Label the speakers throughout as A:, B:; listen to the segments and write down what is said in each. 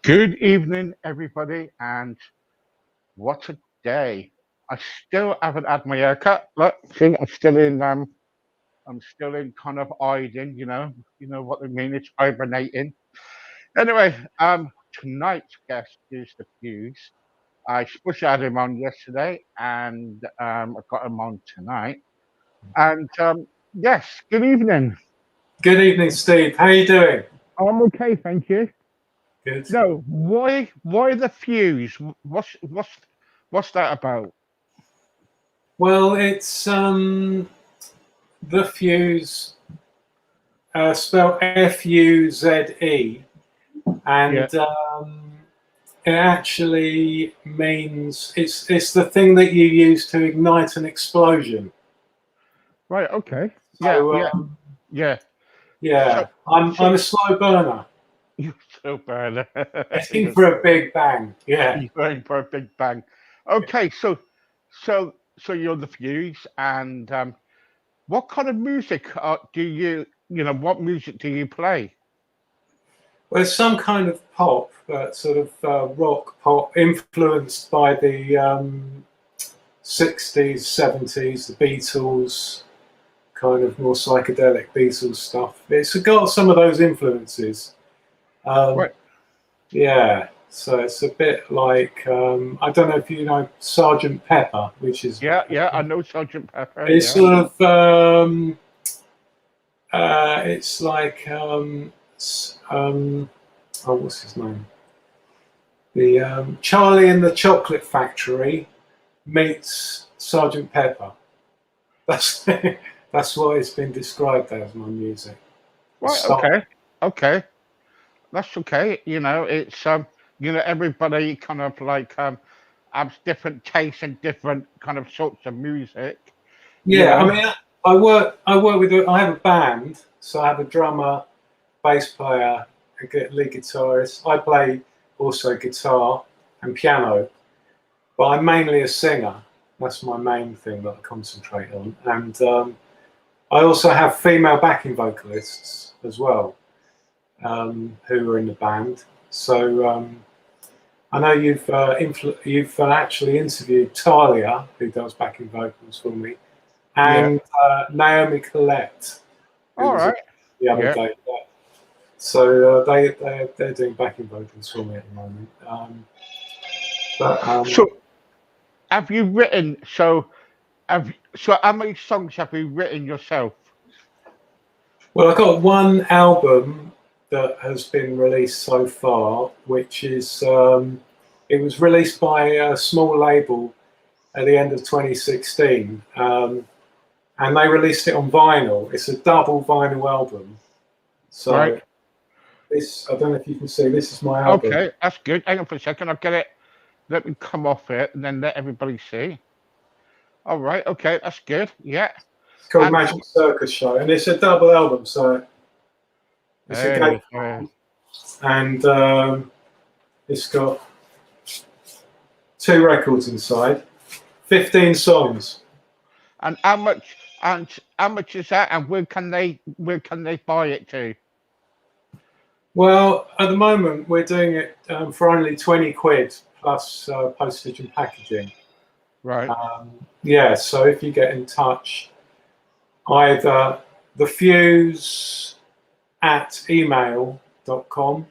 A: Good evening, everybody, and what a day! I still haven't had my haircut. Look, see, I'm still in kind of hiding. You know what I mean. It's hibernating. Anyway, tonight's guest is the Fuse. I supposed to have him on yesterday, and I got him on tonight. And yes, good evening.
B: Good evening, Steve. How are you doing?
A: I'm okay, thank you.
B: Good.
A: No, why the Fuse? What's that about?
B: Well, it's the Fuze, spelled Fuze, and it actually means it's the thing that you use to ignite an explosion.
A: Right. Okay.
B: So,
A: Yeah.
B: I'm a slow burner.
A: You're so bad.
B: Aiming for a big bang. Yeah.
A: You're going for a big bang. Okay. So you're the Fuse, and what kind of music do you? What music do you play?
B: Well, it's some kind of pop, but sort of rock pop, influenced by the 60s, 70s, the Beatles, kind of more psychedelic Beatles stuff. It's got some of those influences.
A: Right.
B: Yeah, so it's a bit like, I don't know if you know Sergeant Pepper, which is...
A: Yeah, I know Sergeant Pepper.
B: It's sort of, it's like, what's his name? The Charlie and the Chocolate Factory meets Sergeant Pepper. That's what it's been described as, my music.
A: Right. Okay. That's okay. It's everybody kind of like has different tastes and different kind of sorts of music.
B: Yeah, I mean, I work with. I have a band, so I have a drummer, bass player, a lead guitarist. I play also guitar and piano, but I'm mainly a singer. That's my main thing that I concentrate on. And I also have female backing vocalists as well, who are in the band. So I know you've actually interviewed Talia, who does backing vocals for me, and Naomi Collette.
A: All right.
B: The other day. So they're doing backing vocals for me at the moment.
A: So have you written? So how many songs have you written yourself?
B: Well, I've got one album that has been released so far, which is it was released by a small label at the end of 2016, and they released it on vinyl. It's a double vinyl album. So
A: right.
B: This, I don't know if you can see, this is my album.
A: Okay, that's good. Hang on for a second. I'll get it. Let me come off it and then let everybody see. All right. Okay, that's good. Yeah.
B: It's called Magic Circus Show, and it's a double album, so it's a gate album. And it's got 2 records inside, 15 songs.
A: And how much is that? And where can they buy it to?
B: Well, at the moment we're doing it for only 20 quid plus postage and packaging.
A: Right.
B: So if you get in touch, either thefuse@email.com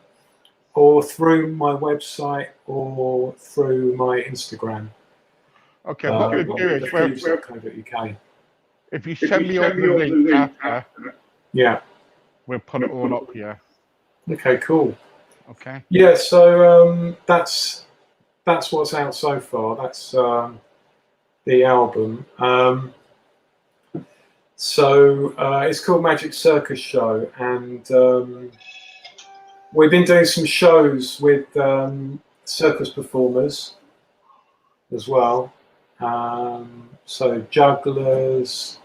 B: or through my website or through my Instagram.
A: Okay, what we'll do is
B: thefuse.co.uk.
A: If you send me all the link after, we'll put it all up here.
B: Okay, cool.
A: Okay.
B: Yeah, so that's what's out so far. That's the album. So it's called Magic Circus Show, and we've been doing some shows with circus performers as well. So jugglers,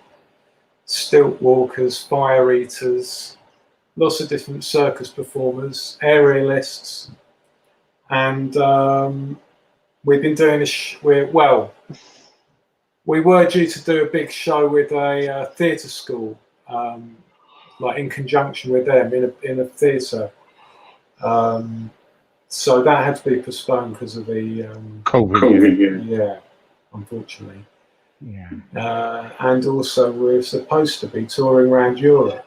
B: stilt walkers, fire eaters, lots of different circus performers, aerialists, and we've been doing we were due to do a big show with a theatre school, like in conjunction with them in a theatre. So that had to be postponed because of the
A: COVID.
B: yeah, unfortunately.
A: Yeah.
B: And also we're supposed to be touring around Europe,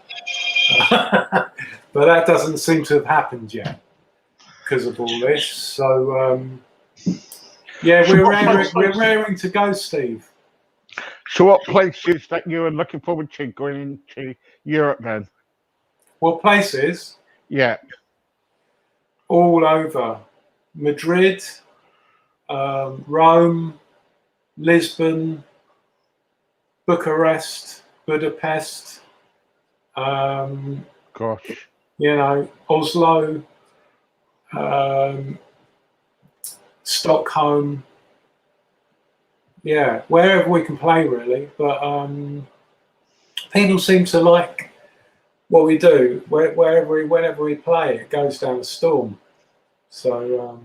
B: but that doesn't seem to have happened yet because of all this. So yeah, we're raring to go, Steve.
A: So what places that you are looking forward to going into Europe then?
B: What places?
A: Yeah.
B: All over. Madrid, Rome, Lisbon, Bucharest, Budapest,
A: Gosh.
B: Oslo, Stockholm. Yeah, wherever we can play, really. But people seem to like what we do. Whenever we play, it goes down a storm. So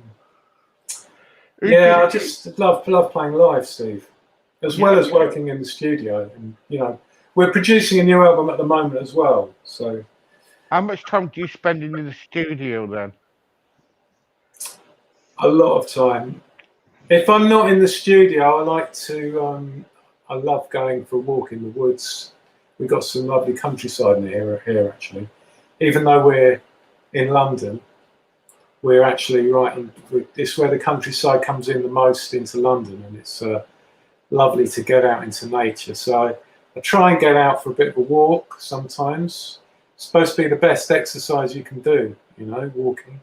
B: yeah, I just love playing live, Steve, as well as working in the studio. And we're producing a new album at the moment as well. So
A: how much time do you spend in the studio then?
B: a lot of time. If I'm not in the studio, I like to. I love going for a walk in the woods. We've got some lovely countryside here actually. Even though we're in London, we're actually it's where the countryside comes in the most into London, and it's lovely to get out into nature. So I try and get out for a bit of a walk sometimes. It's supposed to be the best exercise you can do, walking.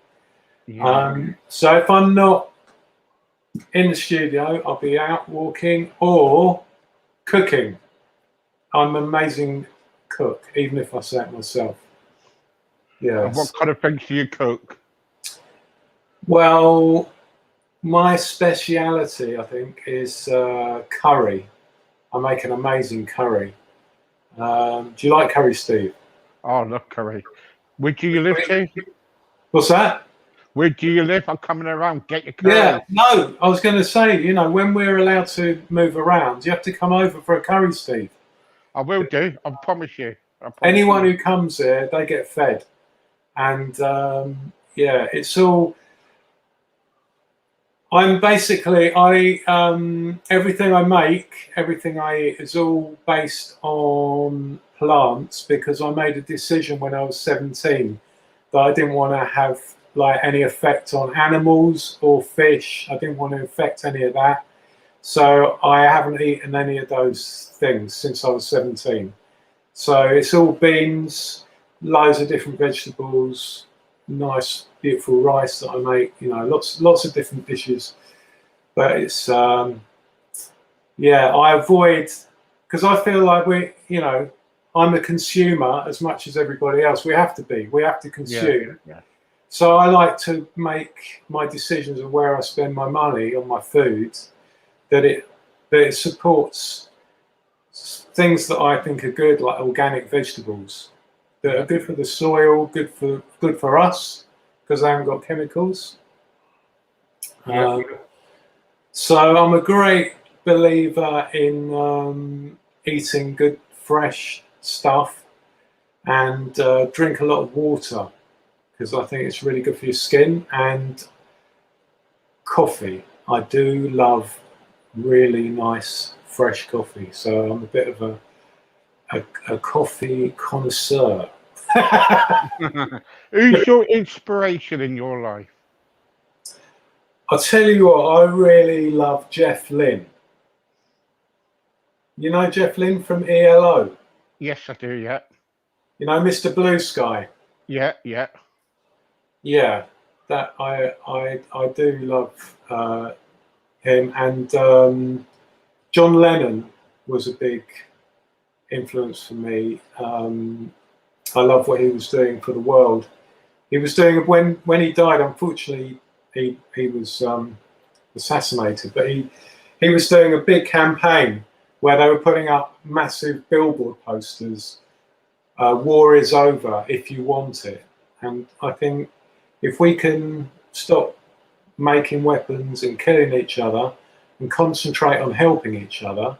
A: Yeah.
B: So if I'm not in the studio, I'll be out walking or cooking. I'm an amazing cook, even if I say it myself. Yeah.
A: And what kind of things do you cook?
B: Well, my speciality, I think, is curry. I make an amazing curry. Do you like curry, Steve?
A: Oh, I love curry. Where do you live to?
B: What's that?
A: Where do you live? I'm coming around. Get your curry.
B: Yeah, no, I was going to say, when we're allowed to move around, you have to come over for a curry, Steve.
A: I will do. I promise you.
B: Anyone who comes here, they get fed. And yeah, it's all. Everything I make, everything I eat is all based on plants, because I made a decision when I was 17 that I didn't want to have any effect on animals or fish. I didn't want to affect any of that. So I haven't eaten any of those things since I was 17. So it's all beans, loads of different vegetables, nice, beautiful rice that I make, lots of different dishes. But it's, yeah, I avoid, because I feel like I'm a consumer as much as everybody else. We have to consume.
A: Yeah.
B: So I like to make my decisions of where I spend my money on my food, that it supports things that I think are good, like organic vegetables that are good for the soil, good for us, because they haven't got chemicals.
A: Yeah.
B: So I'm a great believer in eating good, fresh stuff, and drink a lot of water, because I think it's really good for your skin. And coffee. I do love really nice, fresh coffee. So I'm a bit of a coffee connoisseur.
A: Who's your inspiration in your life?
B: I'll tell you what, I really love Jeff Lynne. You know Jeff Lynne from ELO?
A: Yes, I do, yeah.
B: You know Mr. Blue Sky?
A: Yeah.
B: Yeah, that I do love him. And John Lennon was a big influence for me. I love what he was doing for the world. He was doing, when he died, unfortunately, he was assassinated, but he was doing a big campaign where they were putting up massive billboard posters. War is over if you want it. And I think if we can stop making weapons and killing each other and concentrate on helping each other,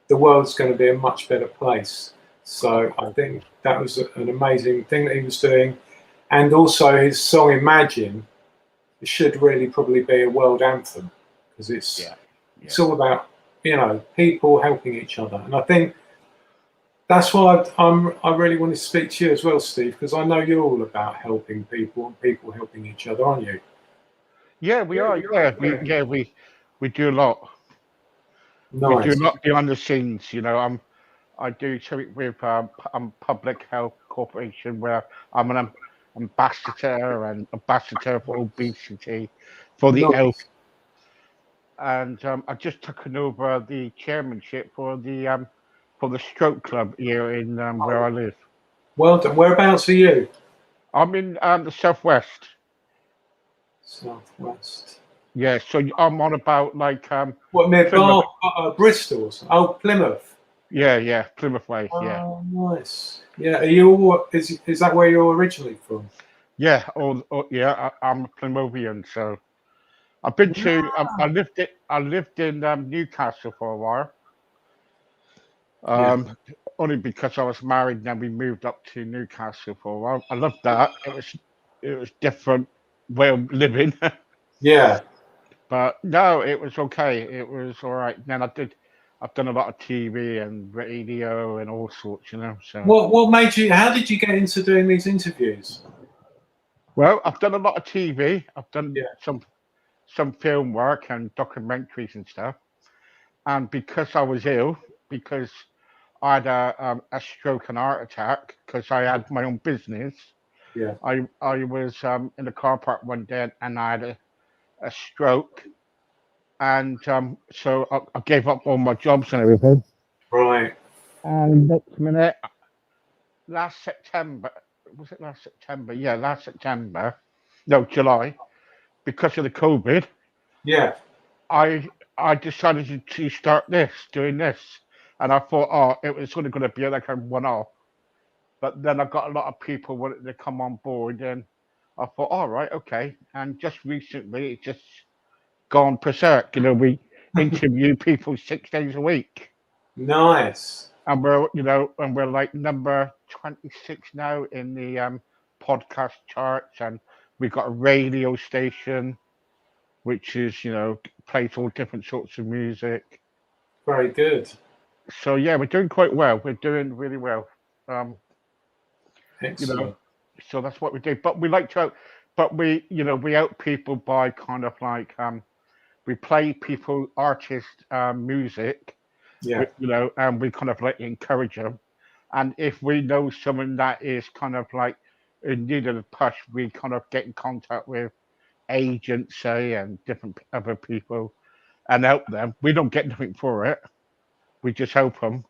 B: the world's going to be a much better place. So I think that was an amazing thing that he was doing. And also his song Imagine should really probably be a world anthem, because it's all about, people helping each other. And I think that's why I really want to speak to you as well, Steve, because I know you're all about helping people and people helping each other, aren't you?
A: Yeah, we are. We do a lot. We do a
B: Nice.
A: lot behind the scenes. I do something with Public Health Corporation, where I'm an ambassador for obesity, for the health,
B: Nice.
A: and I just took over the chairmanship for the stroke club here in where I live.
B: Well done. Whereabouts are you?
A: I'm in the southwest.
B: Southwest.
A: Yeah, so I'm on about like
B: What, near
A: Plymouth.
B: Bristol? Oh, Plymouth.
A: Yeah, Plymouth way. Yeah,
B: Oh, nice. Yeah, are you all? Is that where you're originally from?
A: yeah. I'm a Plymouthian, so I've been to. I lived in Newcastle for a while.
B: Yeah.
A: Only because I was married, and then we moved up to Newcastle for a while. I loved that. It was different way of living,
B: Yeah.
A: but no, it was okay. It was all right. Then I've done a lot of TV and radio and all sorts, So
B: What made you? How did you get into doing these interviews?
A: well, I've done a lot of TV. I've done
B: Yeah.
A: some film work and documentaries and stuff. And because I was ill, because I had a stroke and heart attack, because I had my own business.
B: Yeah.
A: I was in the car park one day and I had a stroke, and so I gave up all my jobs and everything.
B: Right.
A: And next minute, last September, was it last September? Yeah, last September. No, July, because of the COVID.
B: Yeah.
A: I decided to start doing this, and I thought, oh, it was sort of going to be like a one-off. But then I got a lot of people wanting to come on board, and I thought, all right, okay. And just recently, it's just gone berserk. We interview people 6 days a week,
B: Nice.
A: and we're like number 26 now in the podcast charts, and we've got a radio station which is plays all different sorts of music.
B: Very good.
A: So yeah, we're doing quite well. We're doing really well. Um, you know,
B: Excellent.
A: so that's what we do. But we like to, but we help people by kind of like we play people artist music,
B: Yeah.
A: and we kind of like encourage them. And if we know someone that is kind of like in need of a push, we kind of get in contact with agents, say, and different other people and help them. We don't get nothing for it. We just help them.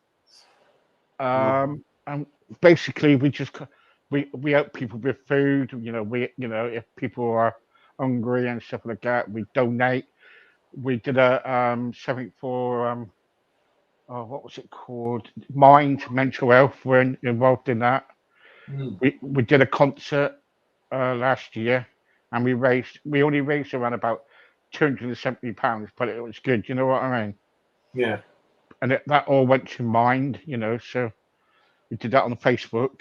A: And basically, we help people with food. If people are hungry and stuff like that, we donate. We did a something for oh, what was it called? Mind mental health. We're involved in that.
B: Mm.
A: We did a concert last year, and we only raised around about £270, but it was good. You know what I mean?
B: Yeah.
A: And that all went to Mind. So we did that on Facebook.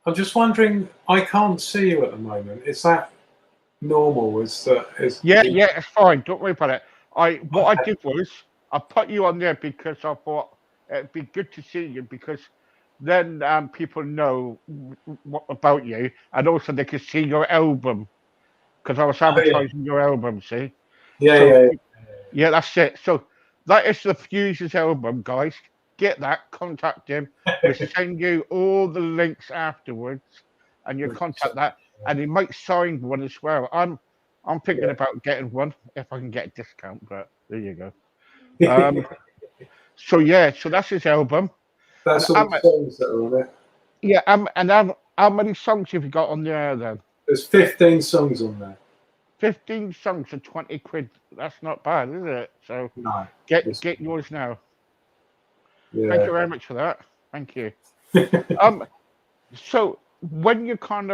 B: I'm just wondering. I can't see you at the moment. Is that normal?
A: Yeah, it's fine. Don't worry about it. What I did was I put you on there because I thought it'd be good to see you, because then people know what about you, and also they can see your album, because I was
B: Oh, yeah.
A: advertising your album. See,
B: Yeah.
A: so
B: Yeah.
A: yeah, that's it. So that is the Fuze's album, guys. Get that. Contact him. We'll send you all the links afterwards, and you contact that, and he might sign one as well. I'm thinking about getting one if I can get a discount, but there you go.
B: Yeah.
A: So yeah, so that's his album, and
B: That's all the songs that are on it.
A: yeah, and how many songs have you got on there then?
B: There's 15 songs on there.
A: 15 songs for 20 quid. That's not bad, is it? So
B: No.
A: get yours now. Thank
B: Yeah.
A: you very much for that. Thank you. So when you're going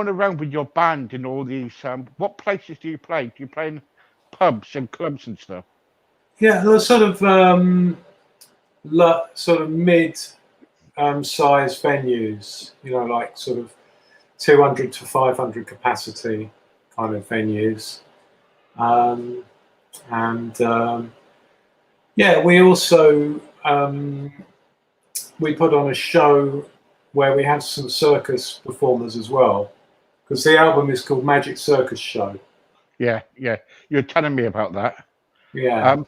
A: around with your band and all these, what places do you play? Do you play in pubs and clubs and stuff?
B: Yeah, the sort of mid size venues, like sort of 200 to 500 capacity kind of venues. And yeah, we also we put on a show where we have some circus performers as well, because the album is called Magic Circus Show.
A: Yeah, yeah. You're telling me about that.
B: Yeah,
A: Um,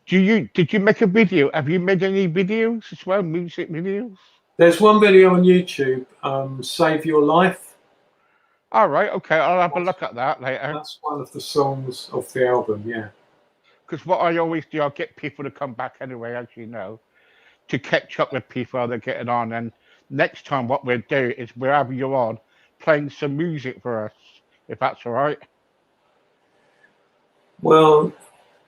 A: did you make a video? Have you made any videos as well? Music videos?
B: there's one video on YouTube, Save Your Life.
A: All right, okay. I'll have a
B: That's,
A: look at that later.
B: that's one of the songs of the album. Yeah.
A: Because what I always do, I'll get people to come back anyway, as you know, to catch up with people how they're getting on. And next time, what we'll do is wherever you're on, playing some music for us, if that's all right.
B: Well,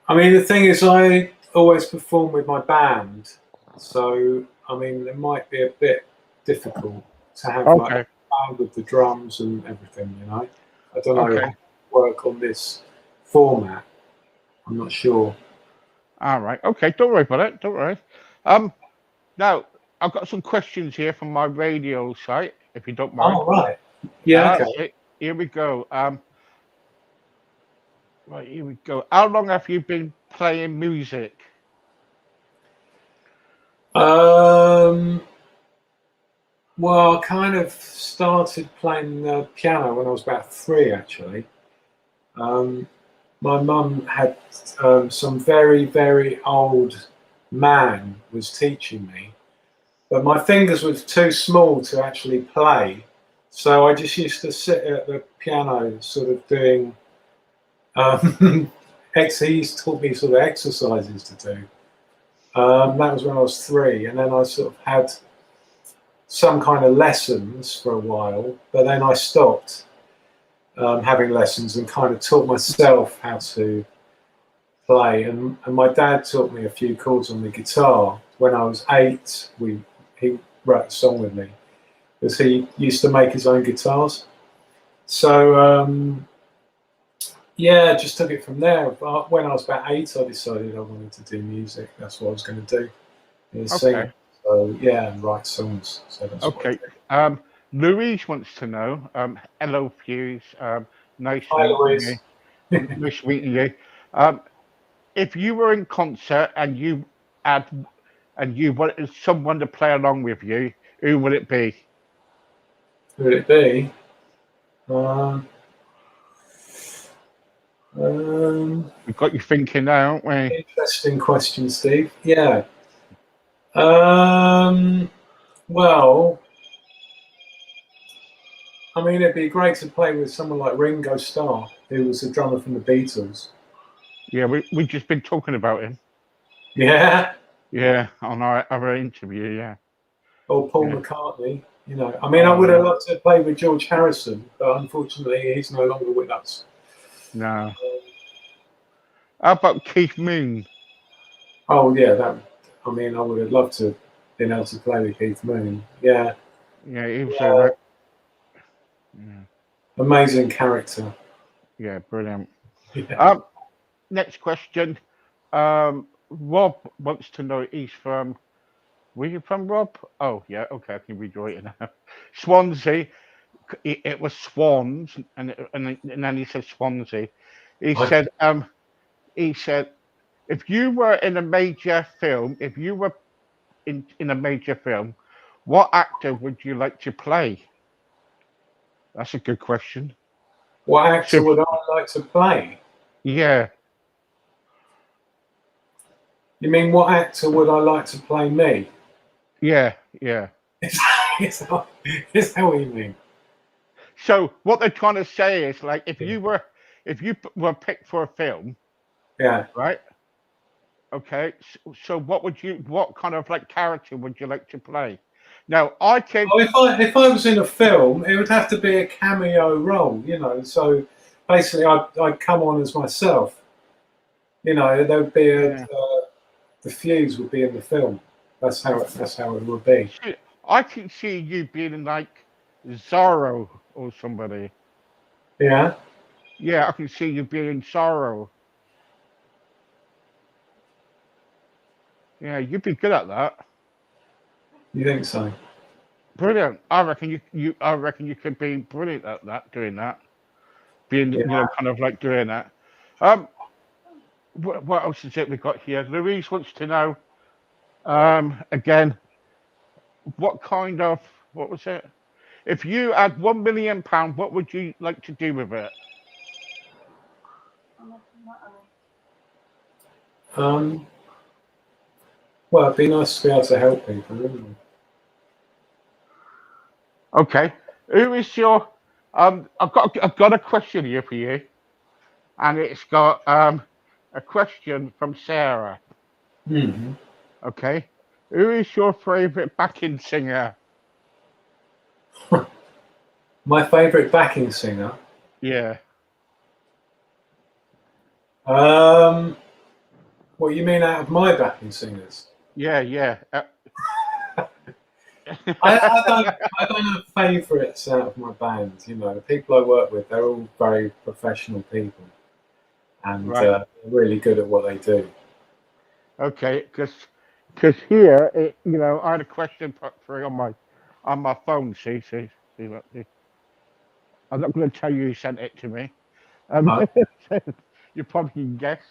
B: I mean, the thing is, I always perform with my band, so I mean, it might be a bit difficult to have like
A: Okay,
B: a band with the drums and everything. I don't know how
A: okay.
B: to work on this format. I'm not sure.
A: All right, okay. Don't worry about it. Don't worry. Now, I've got some questions here from my radio site, if you don't mind.
B: Oh, right. Yeah. Okay.
A: Here we go. Right, here we go. How long have you been playing music?
B: Um, well, I kind of started playing the piano when I was about 3, actually. Um, my mum had some very, very old man was teaching me, but my fingers were too small to actually play. So I just used to sit at the piano, sort of doing. He taught me sort of exercises to do. That was when I was 3, and then I sort of had some kind of lessons for a while, but then I stopped having lessons and kind of taught myself how to play. And my dad taught me a few chords on the guitar. When I was 8, he wrote a song with me because he used to make his own guitars. So yeah, just took it from there. But when I was about 8, I decided I wanted to do music. That's what I was going to do, sing.
A: Okay,
B: So yeah, and write songs. So that's what I
A: okay.
B: did.
A: Louise wants to know. Hello, Fuze. Nice
B: Hi,
A: meeting
B: Louise.
A: you. Nice meeting you. Um, if you were in concert had and you wanted someone to play along with you, who would it be?
B: Who would it be? Um, um,
A: We've got you thinking now, haven't we?
B: Interesting question, Steve. Yeah. Well, I mean, it'd be great to play with someone like Ringo Starr, who was the drummer from the Beatles.
A: Yeah, we've just been talking about him.
B: Yeah.
A: Yeah, on our other interview. Yeah,
B: Or Paul
A: yeah.
B: McCartney. I mean, I
A: Oh
B: would have
A: yeah.
B: loved to play with George Harrison, but unfortunately, he's no longer with us.
A: No. How about Keith Moon?
B: Oh yeah, I mean, I would have loved to been able to play with Keith Moon. Yeah,
A: Yeah, he was
B: yeah,
A: yeah,
B: amazing character.
A: yeah, brilliant.
B: Yeah.
A: Next question. Rob wants to know. He's from. Where you from, Rob? Oh, yeah. Okay, I can read you right now. Swansea. It was Swans, and then he said Swansea. He
B: I,
A: said. He said, if you were in a major film, if you were in a major film, what actor would you like to play? That's a good question.
B: what actor
A: So,
B: would I like to play?
A: yeah,
B: You mean what actor would I like to play me?
A: yeah, yeah.
B: Is that what you mean?
A: So what they're trying to say is like if you were picked for a film,
B: Yeah.
A: right? Okay, so what kind of like character would you like to play? Now I can,
B: Well, if I was in a film, it would have to be a cameo role, So basically I'd come on as myself. You know, there would be
A: Yeah.
B: the Fuze would be in the film. That's how it would be.
A: See, I can see you being like Zorro or somebody.
B: Yeah,
A: Yeah, I can see you being Zorro. Yeah, you'd be good at that.
B: you think so?
A: Brilliant. I reckon you could be brilliant at that, doing that. Being,
B: Yeah.
A: kind of like doing that. Um, what else is it we got here? Louise wants to know, again, what kind of, what was it? If you had £1 million, what would you like to do with it?
B: Well, it'd be nice to be able to help people, wouldn't it?
A: Okay. Who is your, I've got a question here for you, and it's got a question from Sarah.
B: Mm-hmm.
A: Okay. Who is your favorite backing singer?
B: My favourite backing singer.
A: Yeah.
B: What you mean out of my backing singers?
A: Yeah, yeah.
B: I don't have favourites out of my band. You know, the people I work with, they're all very professional people, and
A: Right.
B: really good at what they do.
A: Okay, because here, I had a question put through on my phone. See, look, see. I'm not going to tell you who sent it to me.
B: Uh,
A: You probably can guess.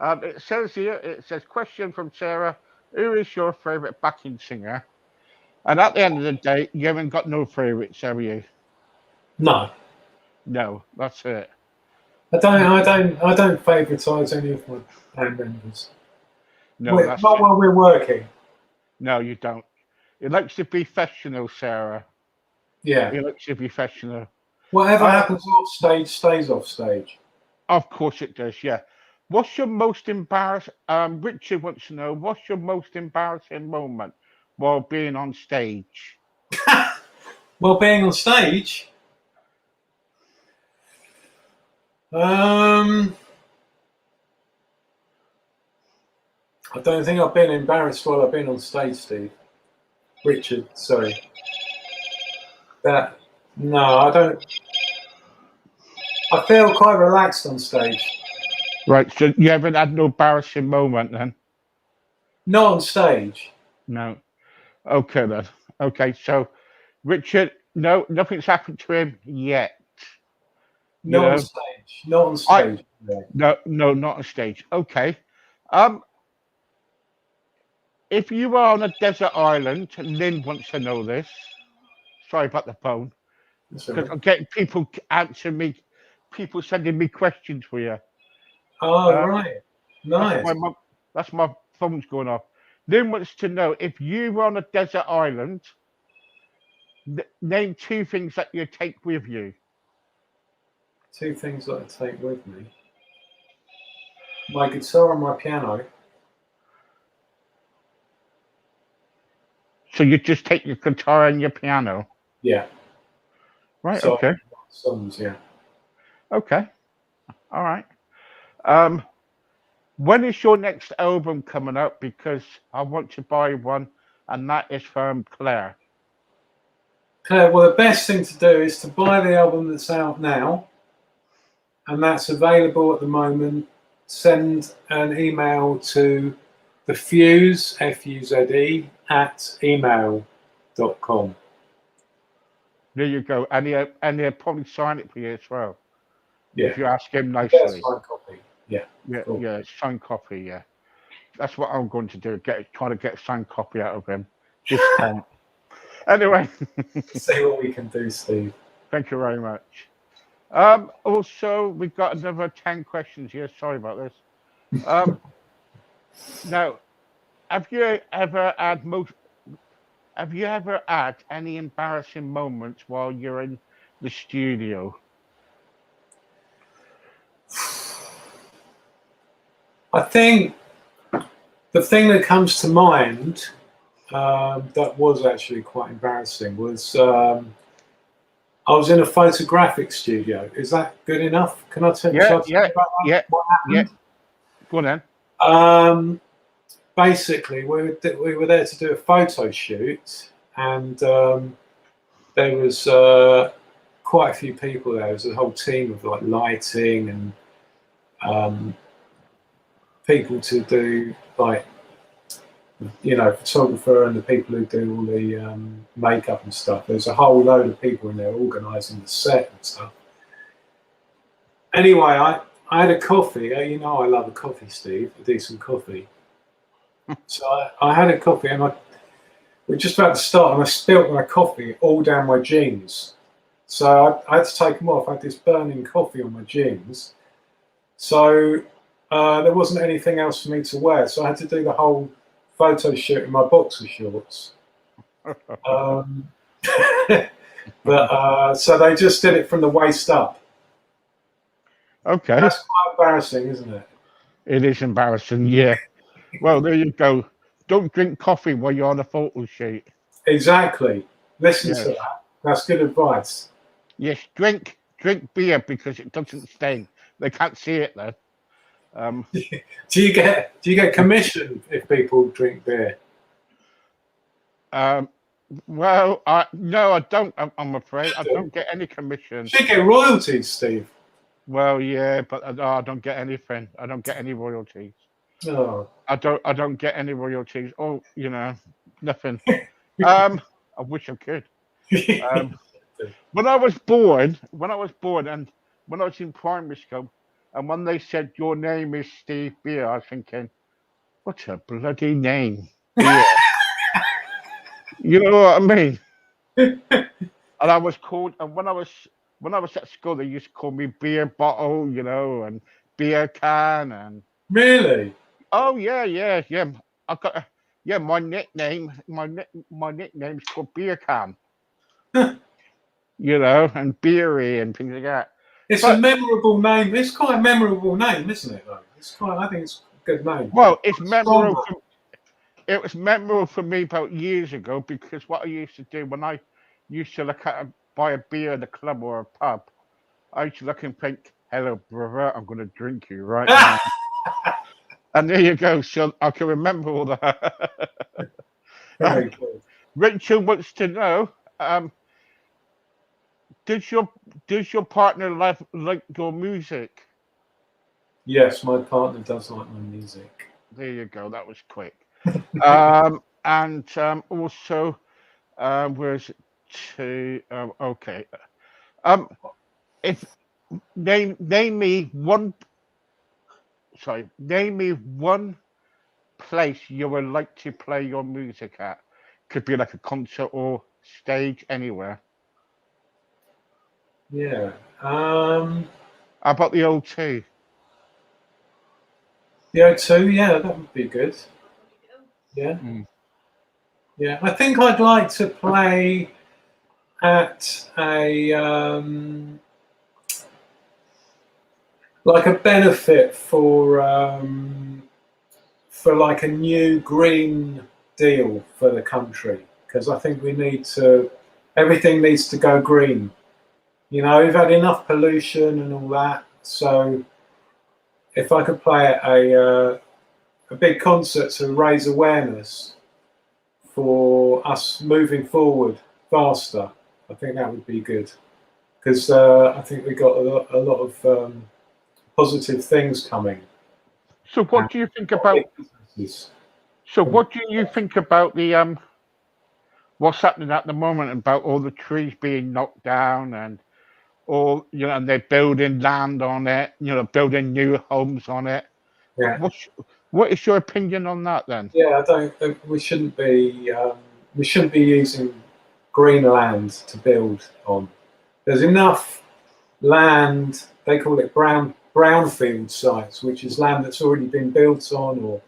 A: It says here, it says, question from Sarah, who is your favourite backing singer? And at the end of the day, you haven't got no favourites, have you?
B: no,
A: No, that's it.
B: I don't favouritize any of my band members.
A: No, that's
B: Not
A: it.
B: while we're working.
A: No, you don't. It likes to be professional, Sarah.
B: Yeah.
A: It likes to be professional.
B: Whatever happens off stage stays off stage.
A: Of course it does, yeah. What's your most embarrassing? Richard wants to know, what's your most embarrassing moment while being on stage?
B: Well, being on stage, I don't think I've been embarrassed while I've been on stage, Steve. Richard, sorry. No, I don't. I feel quite relaxed on stage.
A: Right, so you haven't had no embarrassing moment then?
B: Not on stage.
A: No. Okay then. Okay, so Richard, no, nothing's happened to him yet. You
B: Not on
A: know,
B: stage. Not on
A: I
B: stage. No.
A: no, not on stage. Okay. Um, if you were on a desert island, Lynn wants to know this. Sorry about the phone.
B: That's all
A: Because
B: right.
A: I'm getting people answering me, people sending me questions for you.
B: Oh, right.
A: That's
B: Nice.
A: my mum. That's my phone's going off. Lynn wants to know if you were on a desert island, name two things that you take with you.
B: Two things that I take with me. My guitar and my piano.
A: So you just take your guitar and your piano.
B: Yeah.
A: Right.
B: So
A: Okay.
B: songs, yeah.
A: Okay. All right. Um, when is your next album coming up? Because I want to buy one, and that is from Claire.
B: Claire, well, the best thing to do is to buy the album that's out now, and that's available at the moment. Send an email to the Fuze, Fuze, at email.com.
A: There you go. And he'll probably sign it for you as well.
B: Yeah.
A: If you ask him
B: Get a
A: nicely.
B: signed copy. Yeah.
A: Yeah,
B: Cool.
A: yeah, signed copy. Yeah, that's what I'm going to do. Try to get a signed copy out of him this time. Anyway,
B: See what we can do, Steve.
A: thank you very much. Also, we've got another 10 questions here. Sorry about this. Now, have you ever had any embarrassing moments while you're in the studio?
B: I think the thing that comes to mind that was actually quite embarrassing was I was in a photographic studio. Is that good enough? Can I tell you
A: Yeah,
B: about
A: yeah,
B: what
A: yeah.
B: happened?
A: Go on then.
B: Basically, we were there to do a photo shoot, and there was quite a few people there. There was a whole team of like lighting and people to do like, you know, photographer and the people who do all the makeup and stuff. There's a whole load of people in there organising the set and stuff. Anyway, I had a coffee. You know, I love a coffee, Steve, a decent coffee. So I had a coffee, and we're just about to start, and I spilt my coffee all down my jeans. So I had to take them off. I had this burning coffee on my jeans. So there wasn't anything else for me to wear. So I had to do the whole photo shoot in my boxer shorts. But so they just did it from the waist up.
A: Okay.
B: That's quite embarrassing, isn't it?
A: It is embarrassing, yeah. Well, there you go. Don't drink coffee while you're on a photo shoot.
B: Exactly. Listen
A: Yes.
B: to that. That's good advice.
A: Yes, drink beer because it doesn't stain. They can't see it though.
B: Do you get commission if people drink beer?
A: Well, no, I don't. I'm afraid I don't get any commission.
B: You should get royalties, Steve.
A: Well, yeah, but I don't get anything. I don't get any royalties.
B: Oh.
A: I don't get any royalties. Oh, you know, nothing. I wish I could. When I was born, and when I was in primary school, and when they said your name is Steve Beer, I was thinking, what a bloody name, Beer. You know what I mean? And I was called, and when I was at school, they used to call me Beer Bottle, you know, and Beer Can, and
B: Really?
A: oh yeah. I got my nickname's called Beer Can, you know, and Beery and things like that.
B: It's a memorable name. It's quite a memorable name, isn't it? Though I think it's a good name.
A: Well, it's memorable. It was memorable for me about years ago because what I used to do when I used to buy a beer in a club or a pub, I used to look and think, "Hello, brother, I'm going to drink you right now." And there you go. So I can remember all that.
B: Very cool.
A: Rachel wants to know: Does your partner like your music?
B: Yes, my partner does like my music.
A: There you go. That was quick. And also, where's it to? Okay. If name me one. Sorry, name me one place you would like to play your music at. Could be like a concert or stage anywhere.
B: Yeah.
A: How about the O2?
B: The O2, yeah, that would be good. Yeah.
A: Mm.
B: Yeah. I think I'd like to play at a like a benefit for like a new green deal for the country, because I think everything needs to go green. You know, we've had enough pollution and all that. So if I could play at a big concert to raise awareness for us moving forward faster, I think that would be good. Because I think we got a lot of positive things coming.
A: So what do you think about? So what do you think about the what's happening at the moment about all the trees being knocked down and all, you know, and they're building land on it, you know, building new homes on it.
B: Yeah.
A: What is your opinion on that then?
B: Yeah, I don't think we shouldn't be using green land to build on. There's enough land, they call it brownfield sites, which is land that's already been built on, or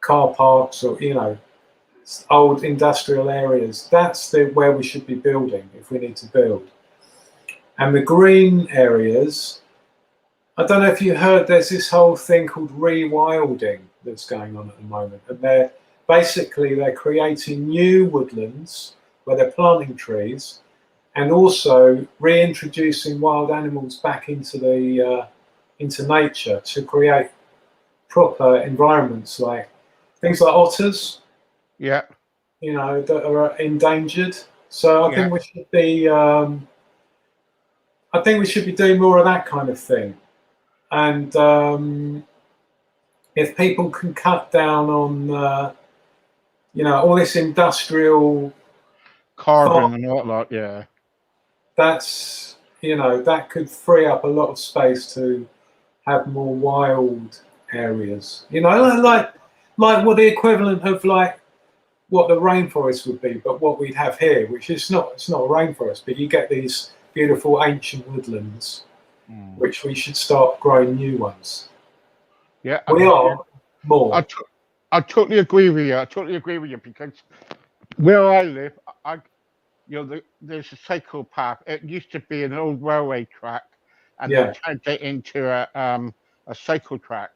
B: car parks, or, you know, old industrial areas. That's where we should be building if we need to build. And the green areas, I don't know if you heard, there's this whole thing called rewilding that's going on at the moment, and they're creating new woodlands where they're planting trees, and also reintroducing wild animals back into the into nature to create proper environments, like things like otters,
A: Yeah,
B: that are endangered. So
A: yeah,
B: I think we should be doing more of that kind of thing. And if people can cut down on all this industrial farm,
A: carbon and whatnot. Yeah,
B: that could free up a lot of space to have more wild areas. Like what the equivalent of like what the rainforest would be, but what we'd have here, which is it's not a rainforest, but you get these beautiful ancient woodlands, which we should start growing new ones.
A: yeah.
B: We are more.
A: I totally agree with you. I totally agree with you because where I live, there's a cycle path. It used to be an old railway track, and they
B: Yeah.
A: turned it into a cycle track.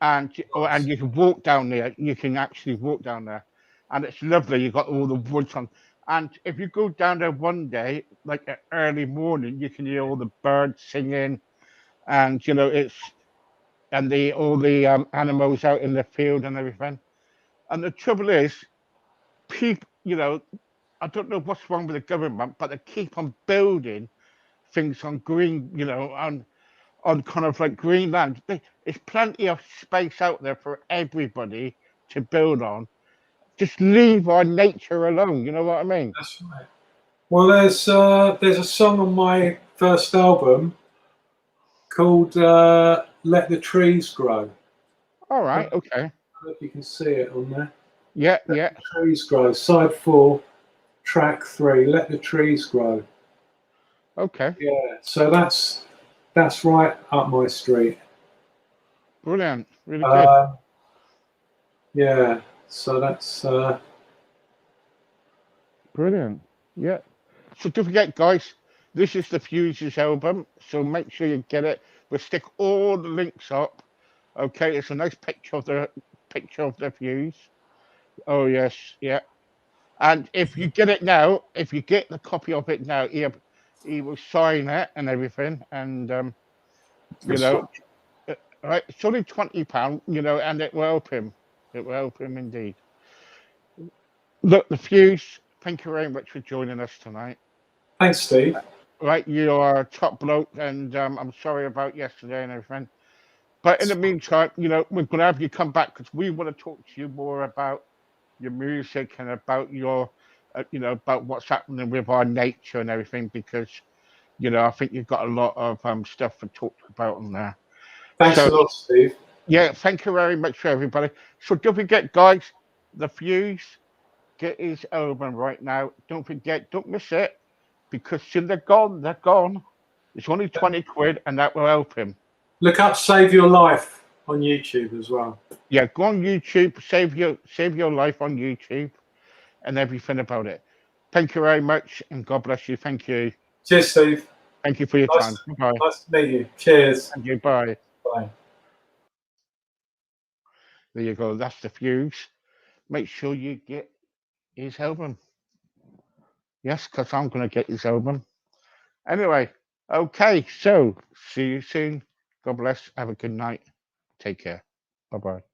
A: And
B: Nice.
A: you can walk down there. You can actually walk down there, and it's lovely. You've got all the woods on. And if you go down there one day, like at early morning, you can hear all the birds singing, and it's and the all the animals out in the field and everything. And the trouble is, people, I don't know what's wrong with the government, but they keep on building things on green, on kind of like Greenland. There's plenty of space out there for everybody to build on. Just leave our nature alone. You know what I mean?
B: That's right. Well, there's a song on my first album called "Let the Trees Grow."
A: All
B: I
A: right.
B: don't
A: Okay.
B: know if you can see it on there.
A: Yeah.
B: Let
A: Yeah.
B: the trees grow. Side 4, track 3. Let the trees grow.
A: Okay.
B: Yeah. So that's right up my street.
A: Brilliant. Really good.
B: Uh, yeah. So that's
A: Brilliant. Yeah. So don't forget, guys, this is the Fuses album. So make sure you get it. We'll stick all the links up. Okay, it's a nice picture of the Fuse. Oh yes, yeah. And if you get it now, if you get the copy of it now, he will sign it and everything. And you
B: that's
A: know,
B: right.
A: right, it's only £20, and it will help him. It will help him indeed. Look, the Fuse. Thank you very much for joining us tonight.
B: Thanks, Steve.
A: Right, you are a top bloke, and I'm sorry about yesterday and everything. But in the meantime, we're going to have you come back because we want to talk to you more about your music and about about what's happening with our nature and everything. Because I think you've got a lot of stuff to talk about on there.
B: Thanks
A: So
B: a lot, Steve.
A: yeah, thank you very much for everybody. So don't forget, guys, the Fuse get his album right now. Don't forget, don't miss it because soon they're gone. They're gone. It's only 20 quid, and that will help him.
B: Look up "Save Your Life" on YouTube as well.
A: Yeah, go on YouTube, save your life on YouTube, and everything about it. Thank you very much, and God bless you. Thank you.
B: Cheers, Steve.
A: Thank you for your time. Bye.
B: Nice to meet you. Cheers.
A: Thank you. Bye.
B: Bye.
A: There you go. That's the Fuse. Make sure you get his album. Yes, because I'm going to get his album. Anyway, okay. So see you soon. God bless. Have a good night. Take care. Bye bye.